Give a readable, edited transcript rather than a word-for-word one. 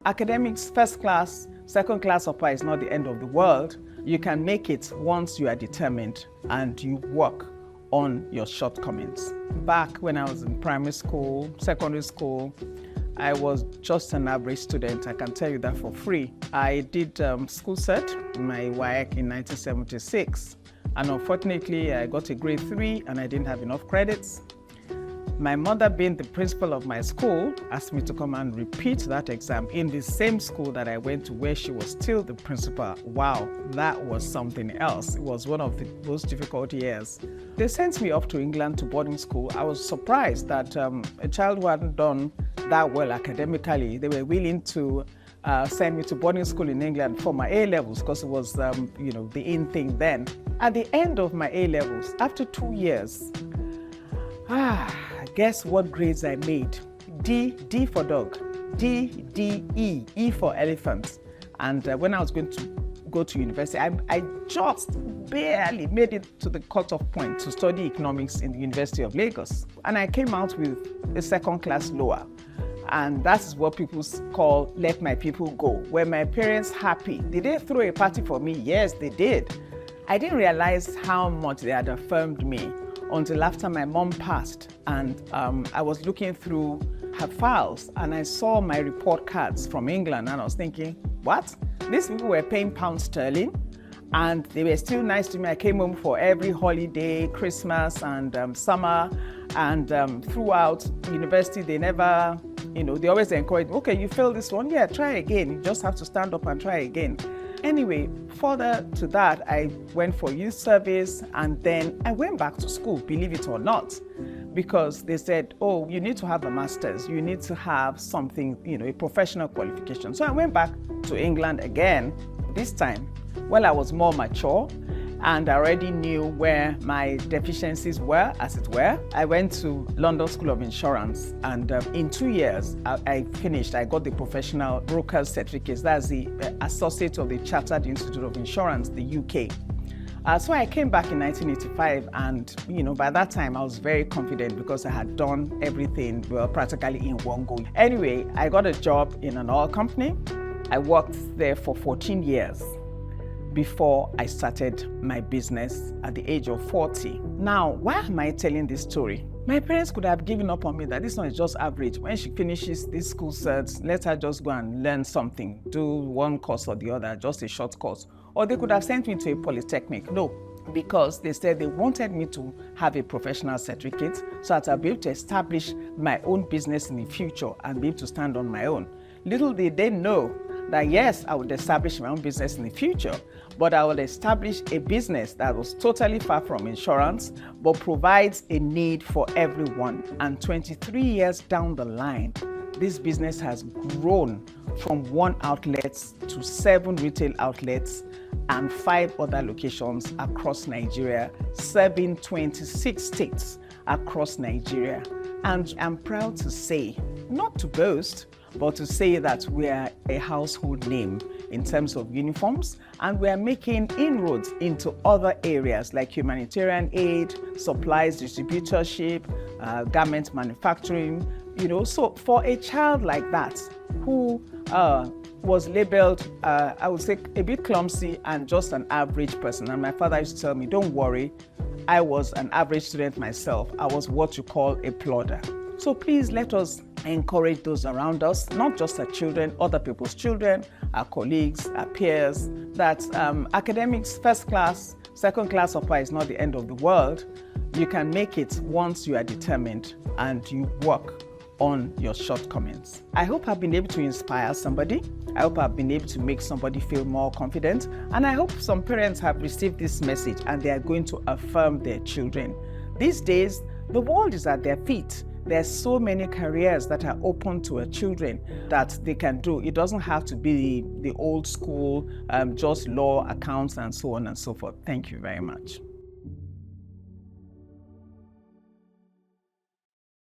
Academics, first class, second class upper is not the end of the world. You can make it once you are determined and you work on your shortcomings. Back when I was in primary school, secondary school, I was just an average student. I can tell you that for free. I did school cert, my WAEC in 1976. And unfortunately, I got a grade 3 and I didn't have enough credits. My mother, being the principal of my school, asked me to come and repeat that exam in the same school that I went to, where she was still the principal. Wow, that was something else. It was one of the most difficult years. They sent me off to England to boarding school. I was surprised that a child who hadn't done that well academically, they were willing to send me to boarding school in England for my A-levels, because it was, the in thing then. At the end of my A-levels, after 2 years, guess what grades I made? D for dog, E for elephant. And when I was going to go to university, I just barely made it to the cutoff point to study economics in the University of Lagos. And I came out with a second class lower. And that is what people call let my people go. Were my parents happy? Did they throw a party for me? Yes, they did. I didn't realize how much they had affirmed me until after my mom passed, and I was looking through her files and I saw my report cards from England, and I was thinking, what? These people were paying pounds sterling and they were still nice to me. I came home for every holiday, Christmas and summer, and throughout university they never, they always encouraged me, okay, you failed this one, yeah, try again. You just have to stand up and try again. Anyway, further to that, I went for youth service, and then I went back to school, believe it or not, because they said, oh, you need to have a master's, you need to have something, a professional qualification. So I went back to England again, this time, when I was more mature, and I already knew where my deficiencies were, as it were. I went to London School of Insurance, and in 2 years, I finished. I got the professional broker's certificate. That's the associate of the Chartered Institute of Insurance, the UK. So I came back in 1985, and by that time I was very confident because I had done everything practically in one go. Anyway, I got a job in an oil company. I worked there for 14 years. Before I started my business at the age of 40. Now, why am I telling this story? My parents could have given up on me that this one is just average. When she finishes this school certs, let her just go and learn something, do one course or the other, just a short course. Or they could have sent me to a polytechnic. No, because they said they wanted me to have a professional certificate so that I'll be able to establish my own business in the future and be able to stand on my own. Little did they know that yes, I would establish my own business in the future, but I would establish a business that was totally far from insurance, but provides a need for everyone. And 23 years down the line, this business has grown from 1 outlet to 7 retail outlets and 5 other locations across Nigeria, serving 26 states across Nigeria. And I'm proud to say, not to boast, but to say that we are a household name in terms of uniforms, and we are making inroads into other areas like humanitarian aid, supplies distributorship, garment manufacturing. So for a child like that who was labeled, I would say, a bit clumsy and just an average person, and my father used to tell me, don't worry, I was an average student myself. I was what you call a plodder. So please let us encourage those around us, not just our children, other people's children, our colleagues, our peers, that academics, first class, second class upper is not the end of the world. You can make it once you are determined and you work on your shortcomings. I hope I've been able to inspire somebody. I hope I've been able to make somebody feel more confident. And I hope some parents have received this message and they are going to affirm their children. These days, the world is at their feet. There's so many careers that are open to our children that they can do. It doesn't have to be the old school, just law, accounts, and so on and so forth. Thank you very much.